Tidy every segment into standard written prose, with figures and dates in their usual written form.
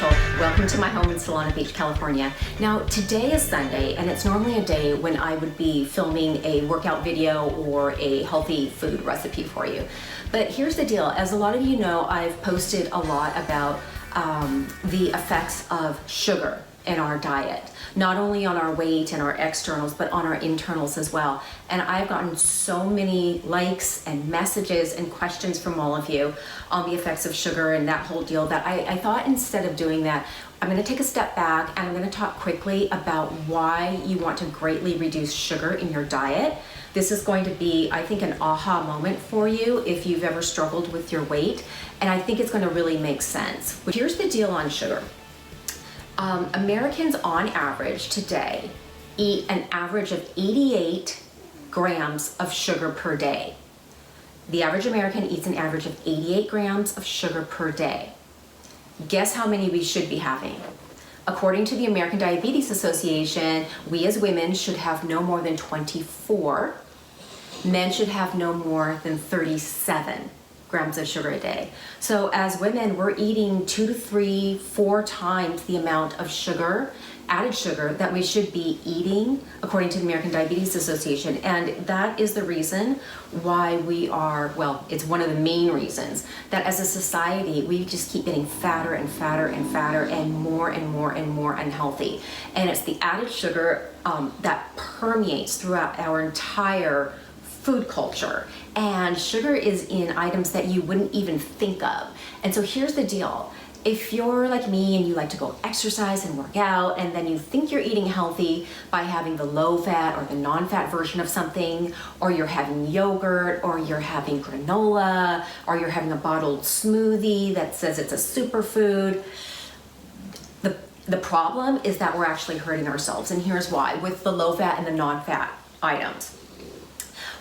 Rachel. Welcome to my home in Solana Beach, California. Now, today is Sunday, and it's normally a day when I would be filming a workout video or a healthy food recipe for you. But here's the deal. As a lot of you know, I've posted a lot about the effects of sugar in our diet, not only on our weight and our externals, but on our internals as well. And I've gotten so many likes and messages and questions from all of you on the effects of sugar and that whole deal that I thought instead of doing that, I'm going to take a step back and I'm going to talk quickly about why you want to greatly reduce sugar in your diet. This is going to be, I think, an aha moment for you if you've ever struggled with your weight, and I think it's going to really make sense. Here's the deal on sugar. Americans on average today eat an average of 88 grams of sugar per day. The average American eats an average of 88 grams of sugar per day. Guess how many we should be having? According to the American Diabetes Association, we as women should have no more than 24. Men should have no more than 37 grams of sugar a day. So as women, we're eating 2 to 3, 4 times the amount of sugar, added sugar, that we should be eating according to the American Diabetes Association. And that is the reason why we are, well, it's one of the main reasons that as a society, we just keep getting fatter and fatter and fatter and more and more and more unhealthy. And it's the added sugar that permeates throughout our entire food culture, and sugar is in items that you wouldn't even think of. And so here's the deal. If you're like me and you like to go exercise and work out, and then you think you're eating healthy by having the low fat or the non-fat version of something, or you're having yogurt, or you're having granola, or you're having a bottled smoothie that says it's a superfood, the problem is that we're actually hurting ourselves. And here's why, with the low fat and the non-fat items.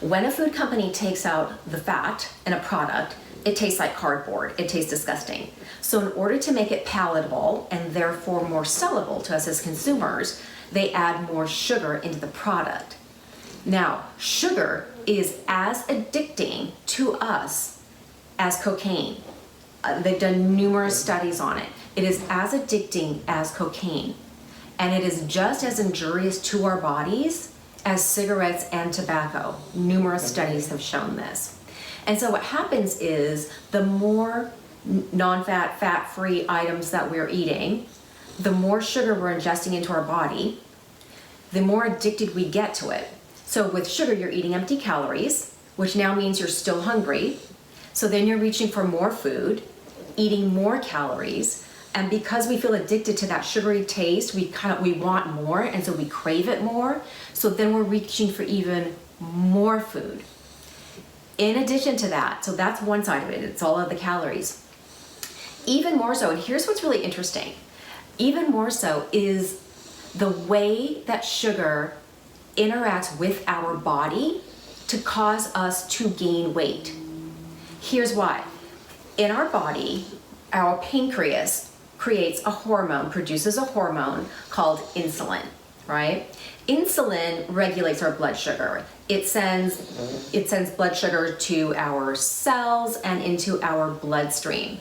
When a food company takes out the fat in a product, it tastes like cardboard. It tastes disgusting. So in order to make it palatable and therefore more sellable to us as consumers, they add more sugar into the product. Now, sugar is as addicting to us as cocaine. They've done numerous studies on it. It is as addicting as cocaine. And it is just as injurious to our bodies as cigarettes and tobacco. Numerous studies have shown this. And so what happens is the more non-fat, fat-free items that we're eating, the more sugar we're ingesting into our body, the more addicted we get to it. So with sugar, you're eating empty calories, which now means you're still hungry. So then you're reaching for more food, eating more calories, and because we feel addicted to that sugary taste, we want more, and so we crave it more. So then we're reaching for even more food. In addition to that, so that's one side of it, it's all of the calories. Even more so, and here's what's really interesting, even more so is the way that sugar interacts with our body to cause us to gain weight. Here's why. In our body, our pancreas produces a hormone called insulin, right? Insulin regulates our blood sugar. It sends blood sugar to our cells and into our bloodstream.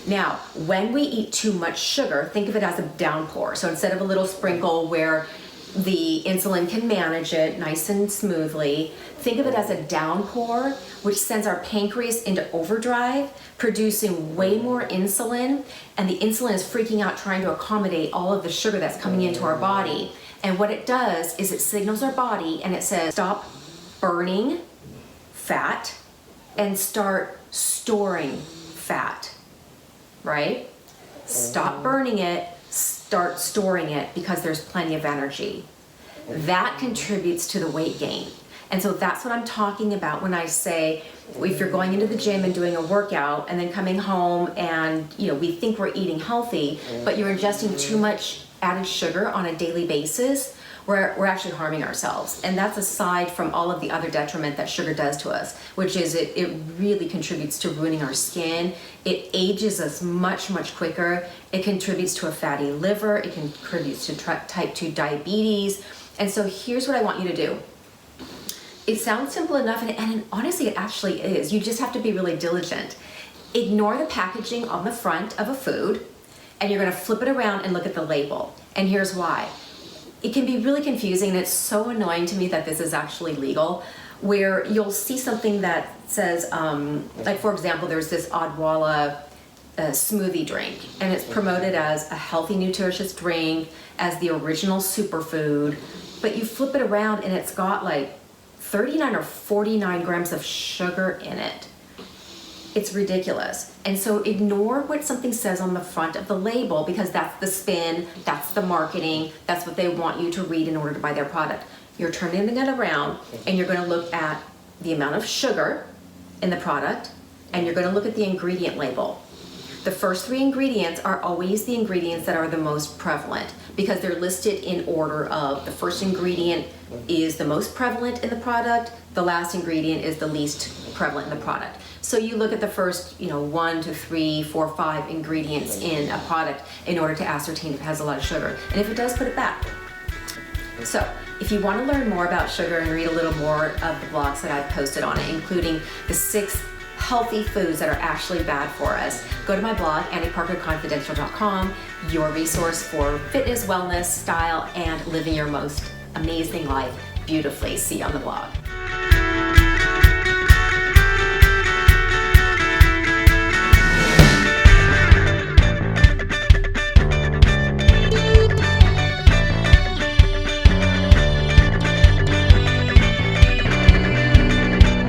Now, when we eat too much sugar, think of it as a downpour. So instead of a little sprinkle where the insulin can manage it nice and smoothly, think of it as a downpour, which sends our pancreas into overdrive, producing way more insulin, and the insulin is freaking out trying to accommodate all of the sugar that's coming into our body. And what it does is it signals our body and it says, stop burning fat and start storing fat, right? Stop burning it, start storing it, because there's plenty of energy. That contributes to the weight gain. And so that's what I'm talking about when I say, if you're going into the gym and doing a workout and then coming home and we think we're eating healthy, but you're ingesting too much added sugar on a daily basis, we're actually harming ourselves. And that's aside from all of the other detriment that sugar does to us, which is it really contributes to ruining our skin. It ages us much, much quicker. It contributes to a fatty liver. It contributes to type 2 diabetes. And so here's what I want you to do. It sounds simple enough, and honestly, it actually is. You just have to be really diligent. Ignore the packaging on the front of a food. and you're gonna flip it around and look at the label. And here's why. It can be really confusing, and it's so annoying to me that this is actually legal, where you'll see something that says, like for example, there's this Odwalla smoothie drink, and it's promoted as a healthy, nutritious drink, as the original superfood, but you flip it around and it's got like 39 or 49 grams of sugar in it. It's ridiculous. And so ignore what something says on the front of the label, because that's the spin, that's the marketing, that's what they want you to read in order to buy their product. You're turning it around and you're going to look at the amount of sugar in the product, and you're going to look at the ingredient label. The first 3 ingredients are always the ingredients that are the most prevalent, because they're listed in order of the first ingredient is the most prevalent in the product, the last ingredient is the least prevalent in the product. So you look at the first, 1 to 3, 4, 5 ingredients in a product in order to ascertain if it has a lot of sugar. And if it does, put it back. So if you want to learn more about sugar and read a little more of the blogs that I've posted on it, including the 6 healthy foods that are actually bad for us, go to my blog, AnnieParkerConfidential.com, your resource for fitness, wellness, style, and living your most amazing life beautifully. See you on the blog.